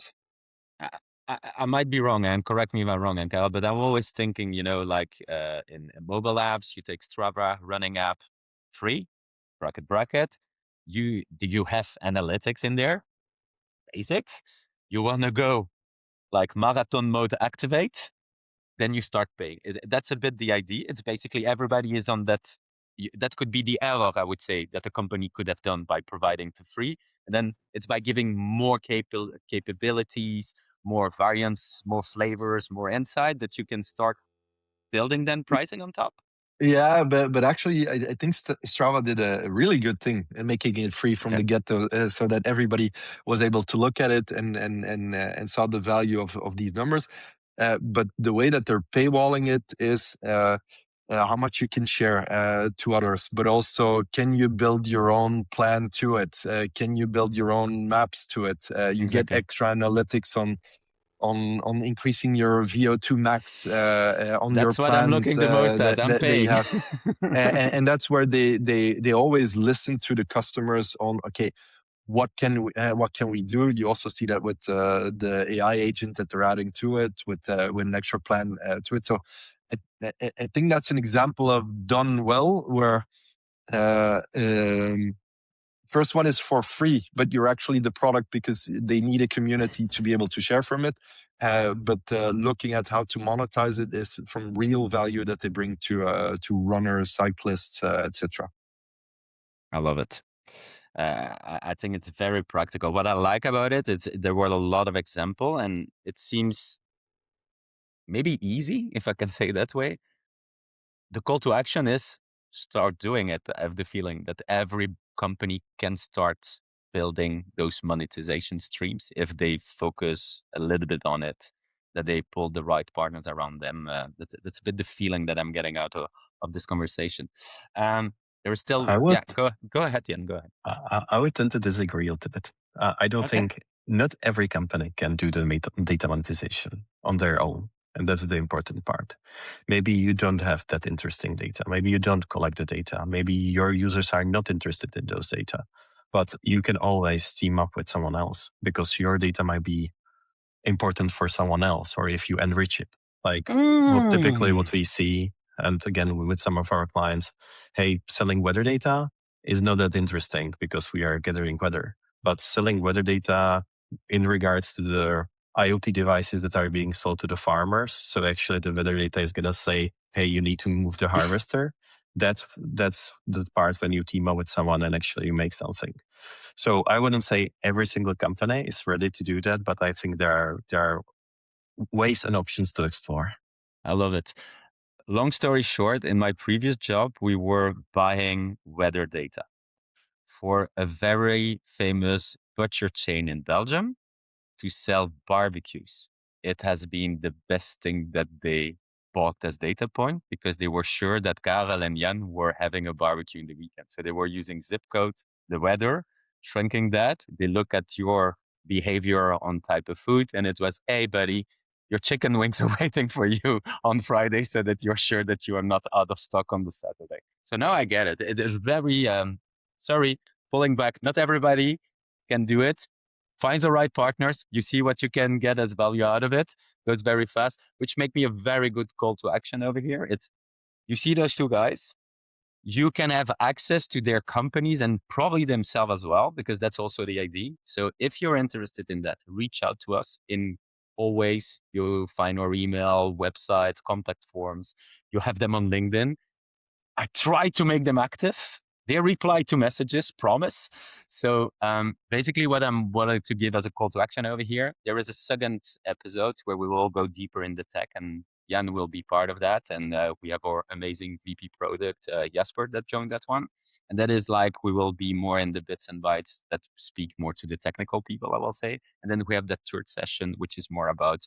I might be wrong, and correct me if I'm wrong, Karel, but I'm always thinking, like in mobile apps, you take Strava, running app, free, bracket. Do you have analytics in there? Basic. You want to go like marathon mode activate, then you start paying. That's a bit the idea. It's basically everybody is on that. That could be the error, I would say, that a company could have done by providing for free. And then it's by giving more capabilities, more variants, more flavors, more insight that you can start building then pricing on top. Yeah, but actually, I think Strava did a really good thing in making it free from the get-go, so that everybody was able to look at it and saw the value of these numbers. But the way that they're paywalling it is how much you can share to others, but also can you build your own plan to it? Can you build your own maps to it? You get Exactly. extra analytics on increasing your VO2 max on your That's what I'm plans looking the most at. I'm that you paying. have. And that's where they always listen to the customers on, okay, what can we do? You also see that with the AI agent that they're adding to it, with an extra plan to it. So I think that's an example of done well, where first one is for free, but you're actually the product because they need a community to be able to share from it. But looking at how to monetize it is from real value that they bring to runners, cyclists, etc. I love it. I think it's very practical. What I like about it is there were a lot of example, and it seems maybe easy, if I can say it that way. The call to action is start doing it. I have the feeling that every company can start building those monetization streams if they focus a little bit on it, that they pull the right partners around them. That's a bit the feeling that I'm getting out of this conversation. There is still, I would go ahead, Jan, go ahead. I would tend to disagree a little bit. I don't Okay. think not every company can do the data monetization on their own. And that's the important part. Maybe you don't have that interesting data. Maybe you don't collect the data. Maybe your users are not interested in those data. But you can always team up with someone else because your data might be important for someone else, or if you enrich it. Like typically what we see, and again with some of our clients, hey, selling weather data is not that interesting because we are gathering weather. But selling weather data in regards to the IoT devices that are being sold to the farmers, so actually the weather data is going to say, hey, you need to move the harvester. That's the part when you team up with someone and actually you make something. So I wouldn't say every single company is ready to do that, but I think there are ways and options to explore. I love it. Long story short, in my previous job, we were buying weather data for a very famous butcher chain in Belgium to sell barbecues. It has been the best thing that they bought as data point because they were sure that Karel and Jan were having a barbecue in the weekend. So they were using zip code, the weather, shrinking that. They look at your behavior on type of food, and it was, hey, buddy, your chicken wings are waiting for you on Friday so that you're sure that you are not out of stock on the Saturday. So now I get it. It is very, sorry, pulling back. Not everybody can do it. Find the right partners. You see what you can get as value out of it. Goes very fast, which make me a very good call to action over here. It's, you see those two guys, you can have access to their companies and probably themselves as well, because that's also the idea. So if you're interested in that, reach out to us. In always, you find our email, website, contact forms. You have them on LinkedIn. I try to make them active. They reply to messages, promise. So basically what I'm wanting to give as a call to action over here, there is a second episode where we will go deeper in the tech, and Jan will be part of that. And we have our amazing VP product, Jasper, that joined that one. And that is like, we will be more in the bits and bytes that speak more to the technical people, I will say. And then we have that third session, which is more about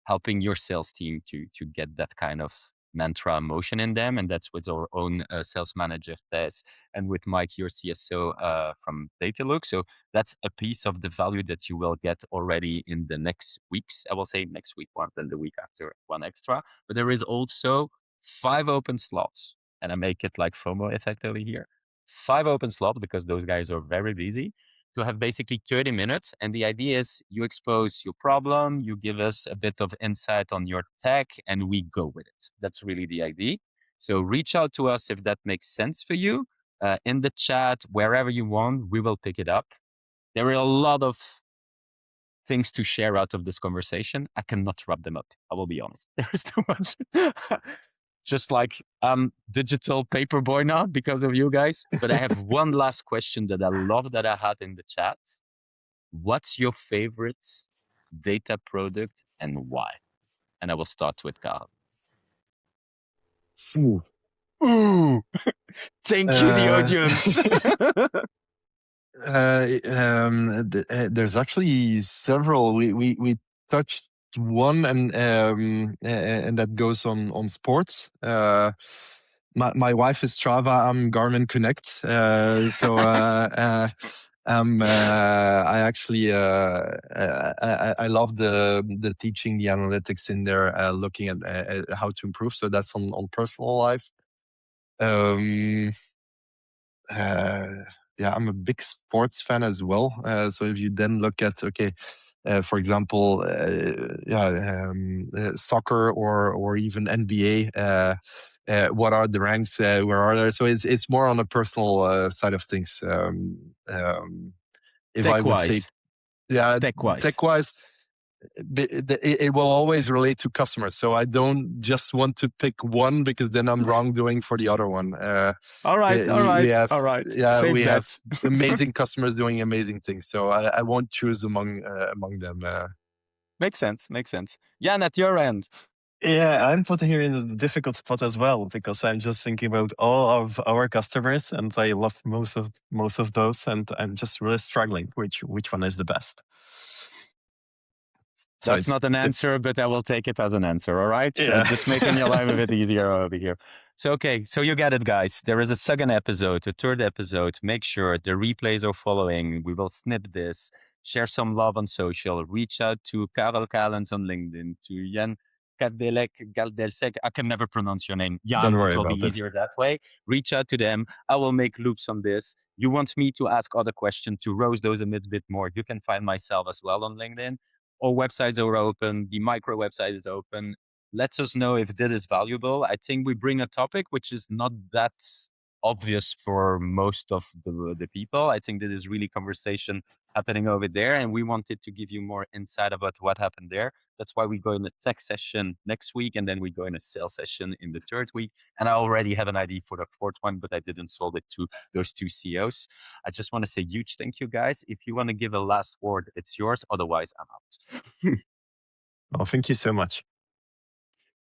helping your sales team to get that kind of mantra motion in them. And that's with our own sales manager, Tess, and with Mike, your CSO from Datalook. So that's a piece of the value that you will get already in the next weeks. I will say next week one, then the week after one extra. But there is also 5 open slots. And I make it like FOMO effectively here. 5 open slots because those guys are very busy, to have basically 30 minutes. And the idea is you expose your problem, you give us a bit of insight on your tech, and we go with it. That's really the idea. So reach out to us if that makes sense for you. In the chat, wherever you want, we will pick it up. There are a lot of things to share out of this conversation. I cannot wrap them up. I will be honest. There is too much. Just like digital paper boy now because of you guys. But I have one last question that I love that I had in the chat. What's your favorite data product and why? And I will start with Karel. Ooh. Thank you, the audience. There's actually several. We touched one, and that goes on sports. my wife is Strava. I'm Garmin Connect. I actually I love the teaching, the analytics in there, looking at how to improve. So that's on personal life. Yeah, I'm a big sports fan as well. So if you then look at, for example, soccer or even NBA, what are the ranks? Where are they? So it's more on the personal side of things. If I would say, Tech-wise. yeah, Tech-wise. tech-wise, it will always relate to customers. So I don't just want to pick one because then I'm wrongdoing for the other one. All right. We Safe have bet. amazing customers doing amazing things. So I won't choose among them. Makes sense. Jan, at your end. Yeah, I'm put here in a difficult spot as well because I'm just thinking about all of our customers, and I love most of those, and I'm just really struggling which one is the best. So That's not an answer, but I will take it as an answer. All right. Yeah. Just making your life a bit easier over here. So, okay. So you get it, guys. There is a second episode, a third episode. Make sure the replays are following. We will snip this, share some love on social, reach out to Karel Callens on LinkedIn, to Jan Kadlecek. I can never pronounce your name. Jan, Don't it worry will be about it. easier that way. Reach out to them. I will make loops on this. You want me to ask other questions, to roast those a bit more. You can find myself as well on LinkedIn. All websites are open. The micro website is open. Let us know if this is valuable. I think we bring a topic which is not that obvious for most of the people. I think that is really conversation happening over there, and we wanted to give you more insight about what happened there. That's why we go in a tech session next week, and then we go in a sales session in the third week. And I already have an idea for the fourth one, but I didn't sold it to those two CEOs. I just want to say huge thank you, guys. If you want to give a last word, it's yours. Otherwise, I'm out. Oh, thank you so much.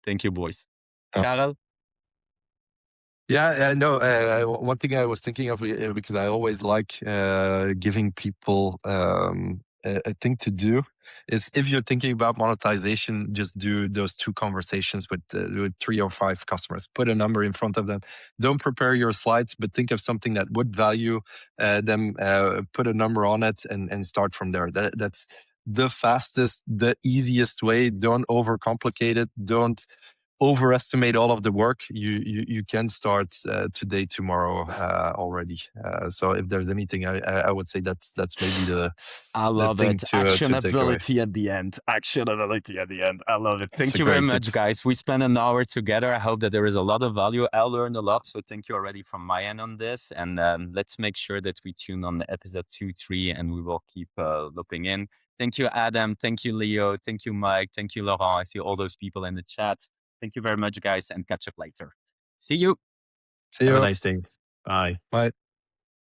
Thank you, boys. Uh, Karel? Yeah, no. One thing I was thinking of, because I always like giving people a thing to do, is if you're thinking about monetization, just do those 2 conversations with 3 or 5 customers. Put a number in front of them. Don't prepare your slides, but think of something that would value them. Put a number on it and start from there. That's the fastest, the easiest way. Don't overcomplicate it. Don't overestimate all of the work. You can start today, tomorrow already. So if there's anything, I would say that's maybe the I love thing it. to take away. Actionability at the end. Actionability at the end. I love it. Thank a you very great much, tip. guys. We spent an hour together. I hope that there is a lot of value. I learned a lot. So thank you already from my end on this. And let's make sure that we tune on episode 2, 3, and we will keep looping in. Thank you, Adam. Thank you, Leo. Thank you, Mike. Thank you, Laurent. I see all those people in the chat. Thank you very much, guys, and catch up later. See you. See Have a you. nice day. Bye. Bye.